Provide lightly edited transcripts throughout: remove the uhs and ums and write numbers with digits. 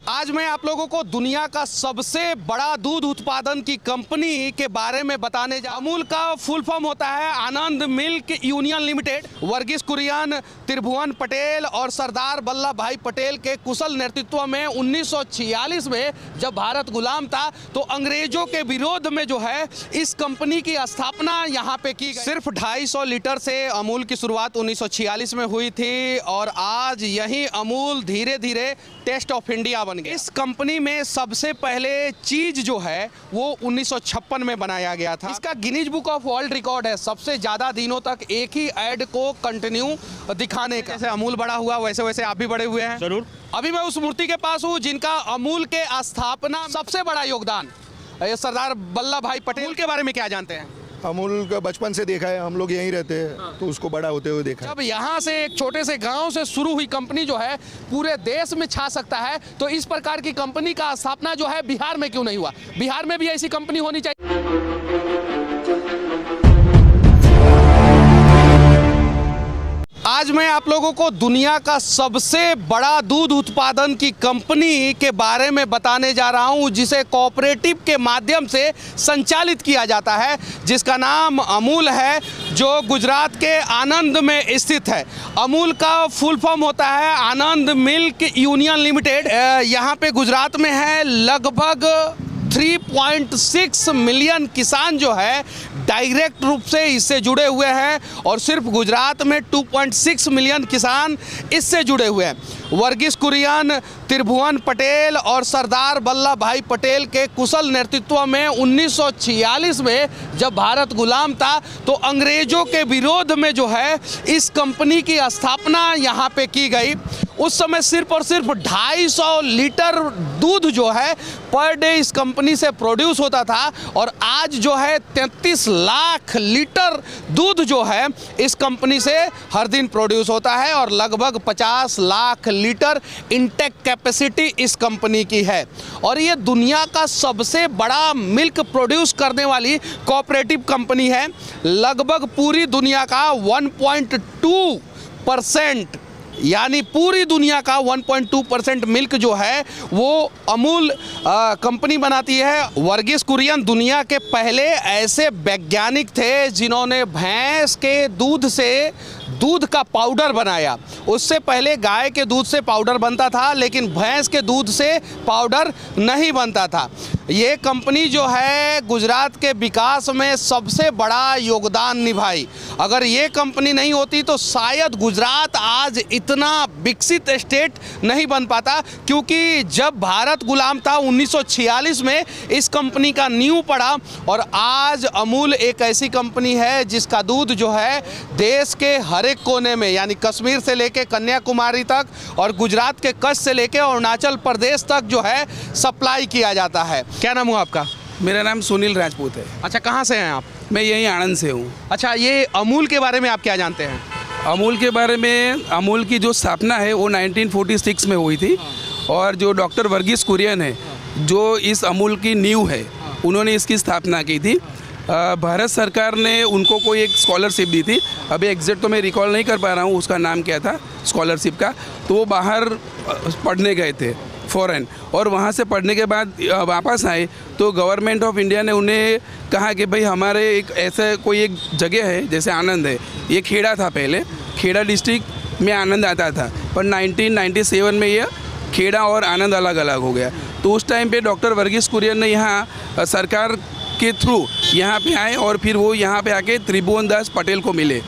आज मैं आप लोगों को दुनिया का सबसे बड़ा दूध उत्पादन की कंपनी के बारे में बताने जा। अमूल का फुल फॉर्म होता है Anand milk union limited. Verghese Kurien, Tribhuvan Patel और सरदार वल्लभ भाई पटेल के कुशल नेतृत्व में 1946 में जब भारत गुलाम था तो अंग्रेजों के विरोध में जो है इस कंपनी की स्थापना यहाँ पे की गई। सिर्फ 250 लीटर से अमूल की शुरुआत 1946 में हुई थी और आज यही अमूल धीरे धीरे टेस्ट ऑफ इंडिया बन गया। इस कंपनी में सबसे पहले चीज जो है वो 1956 में बनाया गया था। इसका Guinness book of world record है सबसे ज्यादा दिनों तक एक ही ऐड को कंटिन्यू दिखाने का। जैसे अमूल बड़ा हुआ वैसे वैसे आप भी बड़े हुए हैं। जरूर। अभी मैं उस मूर्ति के पास हूँ जिनका अमूल के स्थापना सबसे बड़ा योगदान सरदार वल्लभ भाई पटेल के बारे में क्या जानते हैं? अमूल का बचपन से देखा है, हम लोग यहीं रहते हैं तो उसको बड़ा होते हुए देखा है। जब यहाँ से एक छोटे से गांव से शुरू हुई कंपनी जो है पूरे देश में छा सकता है तो इस प्रकार की कंपनी का स्थापना जो है बिहार में क्यों नहीं हुआ? बिहार में भी ऐसी कंपनी होनी चाहिए। आज मैं आप लोगों को दुनिया का सबसे बड़ा दूध उत्पादन की कंपनी के बारे में बताने जा रहा हूं जिसे कोऑपरेटिव के माध्यम से संचालित किया जाता है, जिसका नाम अमूल है, जो गुजरात के आनंद में स्थित है। अमूल का फुल फॉर्म होता है आनंद मिल्क यूनियन लिमिटेड। यहाँ पे गुजरात में है लगभग 3.6 मिलियन किसान जो है डायरेक्ट रूप से इससे जुड़े हुए हैं और सिर्फ गुजरात में 2.6 मिलियन किसान इससे जुड़े हुए हैं। वर्गीस कुरियन, त्रिभुवन पटेल और सरदार वल्लभ भाई पटेल के कुशल नेतृत्व में 1946 में जब भारत गुलाम था तो अंग्रेजों के विरोध में जो है इस कंपनी की स्थापना यहाँ पे की गई। उस समय सिर्फ और सिर्फ 250 लीटर दूध जो है पर डे इस कंपनी से प्रोड्यूस होता था और आज जो है 33 लाख लीटर दूध जो है इस कंपनी से हर दिन प्रोड्यूस होता है और लगभग 50 लाख लीटर इनटेक कैपेसिटी इस कंपनी की है। और ये दुनिया का सबसे बड़ा मिल्क प्रोड्यूस करने वाली कोऑपरेटिव कंपनी है। लगभग पूरी दुनिया का 1.2% यानी पूरी दुनिया का 1.2% मिल्क जो है वो अमूल कंपनी बनाती है। वर्गीस कुरियन दुनिया के पहले ऐसे वैज्ञानिक थे जिन्होंने भैंस के दूध से दूध का पाउडर बनाया। उससे पहले गाय के दूध से पाउडर बनता था लेकिन भैंस के दूध से पाउडर नहीं बनता था। ये कंपनी जो है गुजरात के विकास में सबसे बड़ा योगदान निभाई। अगर ये कंपनी नहीं होती तो शायद गुजरात आज इतना विकसित स्टेट नहीं बन पाता, क्योंकि जब भारत गुलाम था 1946 में इस कंपनी का नींव पड़ा और आज अमूल एक ऐसी कंपनी है जिसका दूध जो है देश के हर एक कोने में यानी कश्मीर से लेके कन्याकुमारी तक और गुजरात के कच्छ से लेके अरुणाचल प्रदेश तक जो है सप्लाई किया जाता है। क्या नाम हुआ आपका? मेरा नाम सुनील राजपूत है। अच्छा, कहाँ से हैं आप? मैं यहीं आनंद से हूँ। अच्छा, ये अमूल के बारे में आप क्या जानते हैं? अमूल के बारे में, अमूल की जो स्थापना है वो 1946 में हुई थी और जो डॉक्टर वर्गीस कुरियन है जो इस अमूल की नींव है उन्होंने इसकी स्थापना की थी। भारत सरकार ने उनको कोई एक स्कॉलरशिप दी थी, अभी एग्जैक्ट तो मैं रिकॉल नहीं कर पा रहा हूँ उसका नाम क्या था स्कॉलरशिप का। तो वो बाहर पढ़ने गए थे फ़ॉरेन और वहाँ से पढ़ने के बाद वापस आए तो गवर्नमेंट ऑफ इंडिया ने उन्हें कहा कि भाई हमारे एक ऐसा कोई एक जगह है जैसे आनंद है, ये खेड़ा था पहले, खेड़ा डिस्ट्रिक्ट में आनंद आता था, पर 1997 में ये खेड़ा और आनंद अलग अलग हो गया। तो उस टाइम पे डॉक्टर वर्गीस कुरियन ने यहाँ सरकार के थ्रू यहाँ पे आए और फिर वो यहाँ पे आके त्रिभुवन दास पटेल को मिले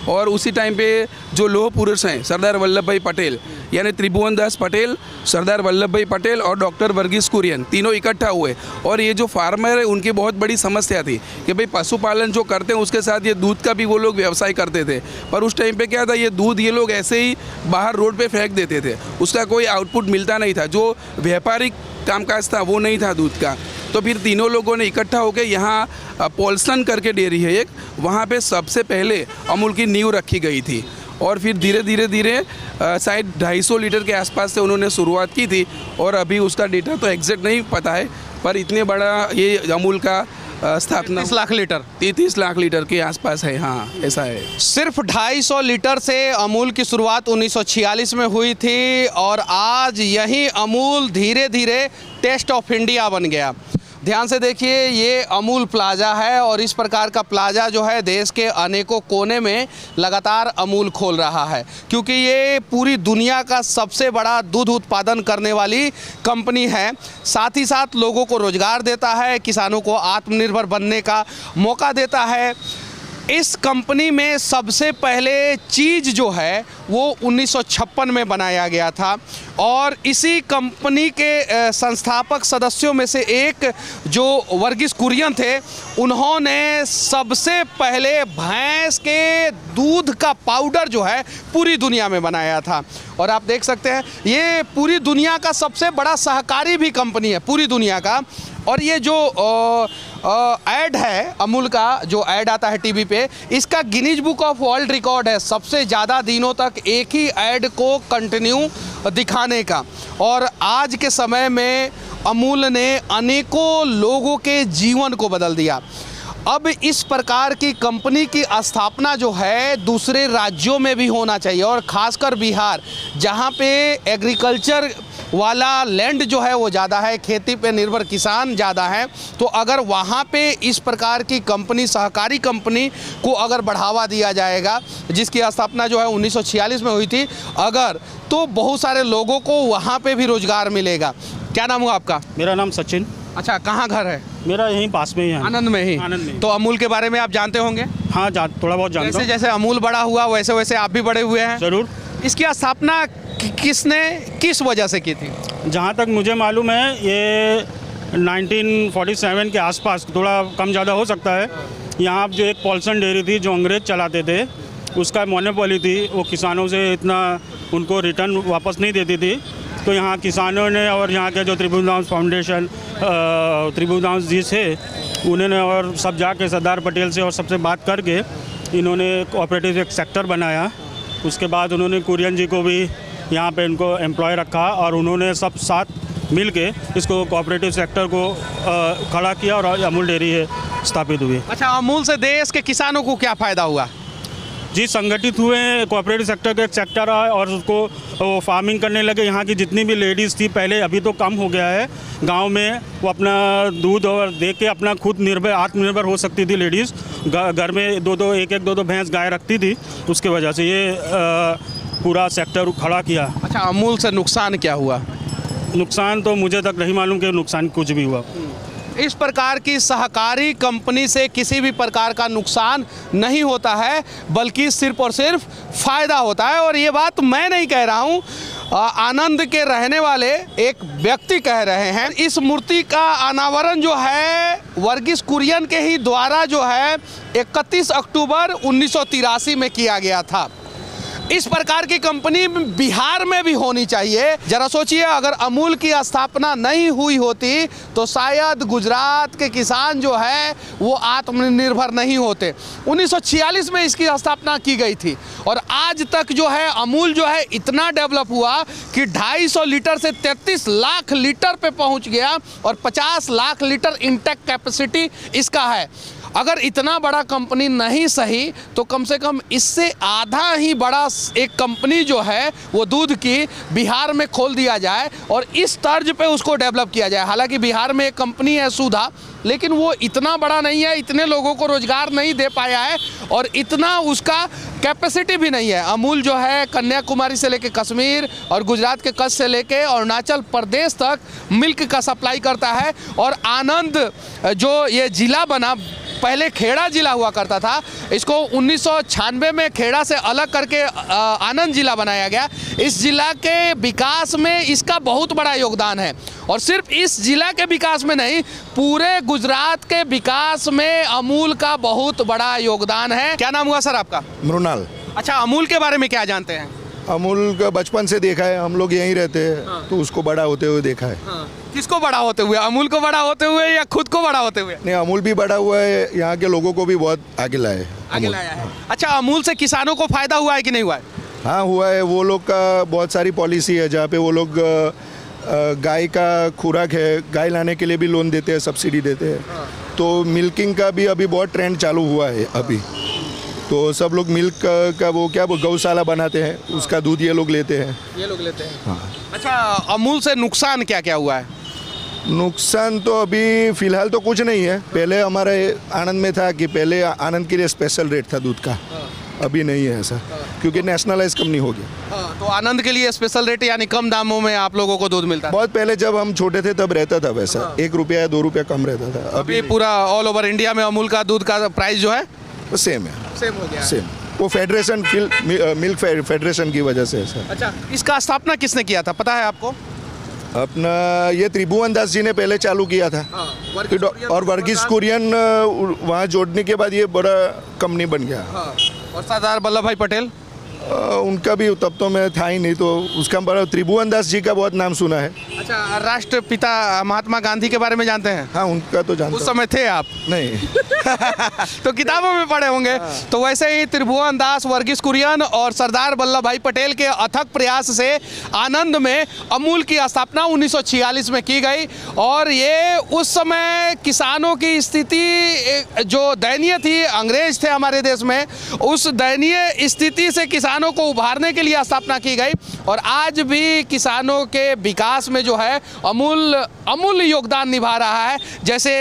और उसी टाइम पे जो लोह पुरुष हैं सरदार वल्लभ भाई पटेल यानी त्रिभुवन दास पटेल, सरदार वल्लभ भाई पटेल और डॉक्टर वर्गीस कुरियन तीनों इकट्ठा हुए। और ये जो फार्मर है उनकी बहुत बड़ी समस्या थी कि भाई पशुपालन जो करते हैं उसके साथ ये दूध का भी वो लोग व्यवसाय करते थे, पर उस टाइम पे क्या था ये दूध ये लोग ऐसे ही बाहर रोड पे फेंक देते थे, उसका कोई आउटपुट मिलता नहीं था, जो व्यापारिक कामकाज था वो नहीं था दूध का। तो फिर तीनों लोगों ने इकट्ठा होकर यहाँ पोल्सन करके डेयरी है एक, वहाँ पे सबसे पहले अमूल की नींव रखी गई थी और फिर धीरे धीरे शायद 250 लीटर के आसपास से उन्होंने शुरुआत की थी और अभी उसका डेटा तो एग्जैक्ट नहीं पता है, पर इतने बड़ा ये अमूल का स्थापना 30 लाख लीटर 30 लाख लीटर के आसपास है। हाँ, ऐसा है। सिर्फ 250 लीटर से अमूल की शुरुआत 1946 में हुई थी और आज यही अमूल धीरे धीरे टेस्ट ऑफ इंडिया बन गया। ध्यान से देखिए, ये अमूल प्लाजा है और इस प्रकार का प्लाजा जो है देश के अनेकों कोने में लगातार अमूल खोल रहा है, क्योंकि ये पूरी दुनिया का सबसे बड़ा दूध उत्पादन करने वाली कंपनी है। साथ ही साथ लोगों को रोजगार देता है, किसानों को आत्मनिर्भर बनने का मौका देता है। इस कंपनी में सबसे पहले चीज़ जो है वो 1956 में बनाया गया था और इसी कंपनी के संस्थापक सदस्यों में से एक जो वर्गीस कुरियन थे, उन्होंने सबसे पहले भैंस के दूध का पाउडर जो है पूरी दुनिया में बनाया था। और आप देख सकते हैं ये पूरी दुनिया का सबसे बड़ा सहकारी भी कंपनी है, पूरी दुनिया का। और ये जो ऐड है अमूल का, जो ऐड आता है टीवी पे, इसका Guinness book of world record है सबसे ज़्यादा दिनों तक एक ही ऐड को कंटिन्यू दिखाने का। और आज के समय में अमूल ने अनेकों लोगों के जीवन को बदल दिया। अब इस प्रकार की कंपनी की स्थापना जो है दूसरे राज्यों में भी होना चाहिए और ख़ासकर बिहार, जहाँ पे एग्रीकल्चर वाला लैंड जो है वो ज़्यादा है, खेती पे निर्भर किसान ज़्यादा हैं। तो अगर वहाँ पे इस प्रकार की कंपनी, सहकारी कंपनी को अगर बढ़ावा दिया जाएगा, जिसकी स्थापना जो है 1946 में हुई थी, अगर तो बहुत सारे लोगों को वहाँ पे भी रोज़गार मिलेगा। क्या नाम हुआ आपका? मेरा नाम सचिन। अच्छा, कहाँ घर है? मेरा यहीं पास में ही है। आनंद में ही? आनंद में। तो अमूल के बारे में आप जानते होंगे? हाँ, थोड़ा बहुत जानता जैसे हूँ। जैसे अमूल बड़ा हुआ वैसे वैसे आप भी बड़े हुए हैं। ज़रूर। इसकी स्थापना किसने, किस वजह से की थी? जहाँ तक मुझे मालूम है ये 1947 के आसपास, थोड़ा कम ज़्यादा हो सकता है। यहाँ जो एक पॉल्सन डेयरी थी जो अंग्रेज चलाते थे, उसका मोनोपोली थी, वो किसानों से इतना उनको रिटर्न वापस नहीं देती थी। तो यहाँ किसानों ने और यहाँ के जो त्रिभुवनदास फाउंडेशन, त्रिभुवनदास जी से उन्होंने और सब जाके सरदार पटेल से और सबसे बात करके इन्होंने कोऑपरेटिव एक सेक्टर बनाया। उसके बाद उन्होंने कुरियन जी को भी यहाँ पे इनको एम्प्लॉय रखा और उन्होंने सब साथ मिल के इसको कोऑपरेटिव सेक्टर को खड़ा किया और अमूल डेयरी स्थापित हुई। अच्छा, अमूल से देश के किसानों को क्या फ़ायदा हुआ? जी, संगठित हुए, कोऑपरेटिव सेक्टर का एक सेक्टर आया और उसको वो फार्मिंग करने लगे। यहाँ की जितनी भी लेडीज़ थी पहले, अभी तो कम हो गया है, गांव में वो अपना दूध और दे के अपना खुद निर्भर, आत्मनिर्भर हो सकती थी लेडीज़। घर में दो भैंस गाय रखती थी, उसकी वजह से ये पूरा सेक्टर खड़ा किया। अच्छा, अमूल से नुकसान क्या हुआ? नुकसान तो मुझे तक नहीं मालूम कि नुकसान कुछ भी हुआ। इस प्रकार की सहकारी कंपनी से किसी भी प्रकार का नुकसान नहीं होता है, बल्कि सिर्फ और सिर्फ फ़ायदा होता है। और ये बात मैं नहीं कह रहा हूँ, आनंद के रहने वाले एक व्यक्ति कह रहे हैं। इस मूर्ति का अनावरण जो है वर्गीस कुरियन के ही द्वारा जो है 31 अक्टूबर 1983 में किया गया था। इस प्रकार की कंपनी बिहार में भी होनी चाहिए। जरा सोचिए, अगर अमूल की स्थापना नहीं हुई होती तो शायद गुजरात के किसान जो है वो आत्मनिर्भर नहीं होते। 1946 में इसकी स्थापना की गई थी और आज तक जो है अमूल जो है इतना डेवलप हुआ कि 250 लीटर से 33 लाख लीटर पे पहुंच गया और 50 लाख लीटर इंटेक कैपेसिटी इसका है। अगर इतना बड़ा कंपनी नहीं सही तो कम से कम इससे आधा ही बड़ा एक कंपनी जो है वो दूध की बिहार में खोल दिया जाए और इस तर्ज पे उसको डेवलप किया जाए। हालांकि बिहार में एक कंपनी है सुधा, लेकिन वो इतना बड़ा नहीं है, इतने लोगों को रोजगार नहीं दे पाया है और इतना उसका कैपेसिटी भी नहीं है। अमूल जो है कन्याकुमारी से लेके कश्मीर और गुजरात के कच्छ से लेके अरुणाचल प्रदेश तक मिल्क का सप्लाई करता है। और आनंद जो ये ज़िला बना, पहले खेड़ा जिला हुआ करता था, इसको 1996 में खेड़ा से अलग करके आनंद जिला बनाया गया। इस जिला के विकास में इसका बहुत बड़ा योगदान है और सिर्फ इस जिला के विकास में नहीं, पूरे गुजरात के विकास में अमूल का बहुत बड़ा योगदान है। क्या नाम हुआ सर आपका? मृणाल। अच्छा, अमूल के बारे में क्या जानते हैं? अमूल का बचपन से देखा है, हम लोग यहीं रहते हैं। हाँ। तो उसको बड़ा होते हुए देखा है। हाँ। किसको बड़ा होते हुए? अमूल को बड़ा होते हुए या खुद को बड़ा होते हुए? नहीं, अमूल भी बड़ा हुआ है, यहाँ के लोगों को भी बहुत आगे लाए आगे अमूल। लाया है। अच्छा, अमूल से किसानों को फायदा हुआ है कि नहीं हुआ है? हाँ, हुआ है। वो लोग का बहुत सारी पॉलिसी है जहाँ पे वो लोग गाय का खुराक है, गाय लाने के लिए भी लोन देते हैं, सब्सिडी देते हैं। तो मिल्किंग का भी अभी बहुत ट्रेंड चालू हुआ है अभी। तो सब लोग मिल्क का वो क्या वो गौशाला बनाते हैं, उसका दूध ये लोग लेते हैं। ये लोग लेते हैं। हाँ। अच्छा, अमूल से नुकसान क्या क्या हुआ है? नुकसान तो अभी फ़िलहाल तो कुछ नहीं है। पहले हमारे आनंद में था कि पहले आनंद के लिए स्पेशल रेट था दूध का, अभी नहीं है ऐसा, क्योंकि नेशनलाइज कंपनी हो गया। तो आनंद के लिए स्पेशल रेट यानी कम दामों में आप लोगों को दूध मिलता है? बहुत पहले जब हम छोटे थे तब रहता था वैसा, 1 रुपया या 2 रुपया कम रहता था। अभी पूरा ऑल ओवर इंडिया में अमूल का दूध का प्राइस जो है सेम है, सेम हो गया। सेम। वो फेडरेशन मिल्क फेडरेशन की वजह से ऐसा। अच्छा, इसका स्थापना किसने किया था, पता है आपको? अपना ये त्रिभुवन दास जी ने पहले चालू किया था, और वर्गीस कुरियन वहाँ जोड़ने के बाद ये बड़ा कंपनी बन गया। और सरदार वल्लभ भाई पटेल? उनका भी तब तो मैं था ही नहीं, तो उसका बड़ा त्रिभुवन दास जी का बहुत नाम सुना है। अच्छा, राष्ट्रपिता महात्मा गांधी के बारे में जानते हैं? हाँ, उनका तो जानता उस समय थे आप? नहीं। तो किताबों में पढ़े होंगे। तो वैसे ही त्रिभुवन दास, वर्गीस कुरियन और सरदार वल्लभ भाई पटेल के अथक प्रयास से आनंद में अमूल की स्थापना 1946 में की गई। और ये उस समय किसानों की स्थिति जो दयनीय थी, अंग्रेज थे हमारे देश में, उस दयनीय स्थिति से किसानों को उभारने के लिए स्थापना की गई। और आज भी किसानों के विकास में जो है अमूल योगदान निभा रहा है। जैसे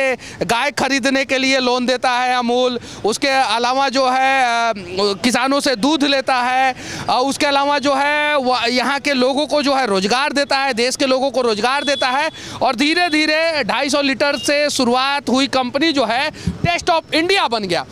गाय खरीदने के लिए लोन देता है अमूल, उसके अलावा जो है किसानों से दूध लेता है, उसके अलावा जो है यहाँ के लोगों को जो है रोजगार देता है, देश के लोगों को रोजगार देता है। और धीरे धीरे 250 लीटर से शुरुआत हुई कंपनी जो है टेस्ट ऑफ इंडिया बन गया।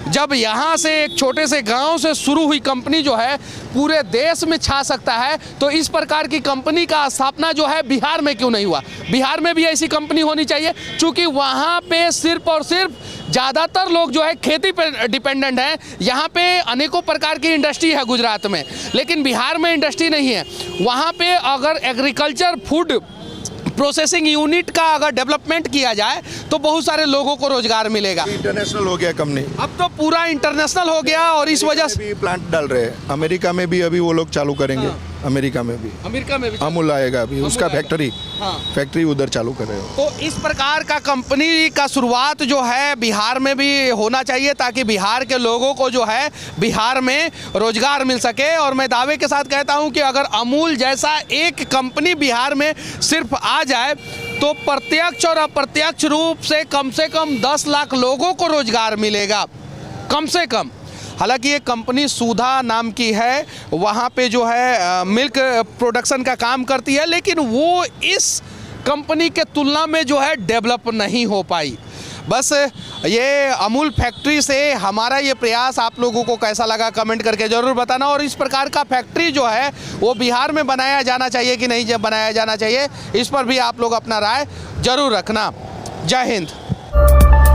जब यहाँ से एक छोटे से गांव से शुरू हुई कंपनी जो है पूरे देश में छा सकता है, तो इस प्रकार की कंपनी का स्थापना जो है बिहार में क्यों नहीं हुआ? बिहार में भी ऐसी कंपनी होनी चाहिए, क्योंकि वहाँ पे सिर्फ और सिर्फ ज़्यादातर लोग जो है खेती पे डिपेंडेंट हैं। यहाँ पे अनेकों प्रकार की इंडस्ट्री है गुजरात में, लेकिन बिहार में इंडस्ट्री नहीं है। वहाँ पे अगर एग्रीकल्चर फूड प्रोसेसिंग यूनिट का अगर डेवलपमेंट किया जाए तो बहुत सारे लोगों को रोजगार मिलेगा। इंटरनेशनल हो गया कंपनी, अब तो पूरा इंटरनेशनल हो गया। और इस वजह से भी प्लांट डाल रहे हैं। अमेरिका में भी अभी वो लोग चालू करेंगे। अमेरिका में भी अमूल आएगा अभी, उसका फैक्ट्री उधर चालू कर रहे हो। तो इस प्रकार का कंपनी का शुरुआत जो है बिहार में भी होना चाहिए, ताकि बिहार के लोगों को जो है बिहार में रोजगार मिल सके। और मैं दावे के साथ कहता हूं कि अगर अमूल जैसा एक कंपनी बिहार में सिर्फ आ जाए तो प्रत्यक्ष और अप्रत्यक्ष रूप से कम 10 लाख लोगों को रोजगार मिलेगा, कम से कम। हालांकि ये कंपनी सुधा नाम की है, वहाँ पे जो है मिल्क प्रोडक्शन का काम करती है, लेकिन वो इस कंपनी के तुलना में जो है डेवलप नहीं हो पाई। बस ये अमूल फैक्ट्री से हमारा ये प्रयास आप लोगों को कैसा लगा कमेंट करके ज़रूर बताना। और इस प्रकार का फैक्ट्री जो है वो बिहार में बनाया जाना चाहिए कि नहीं बनाया जाना चाहिए, इस पर भी आप लोग अपना राय ज़रूर रखना। जय हिंद।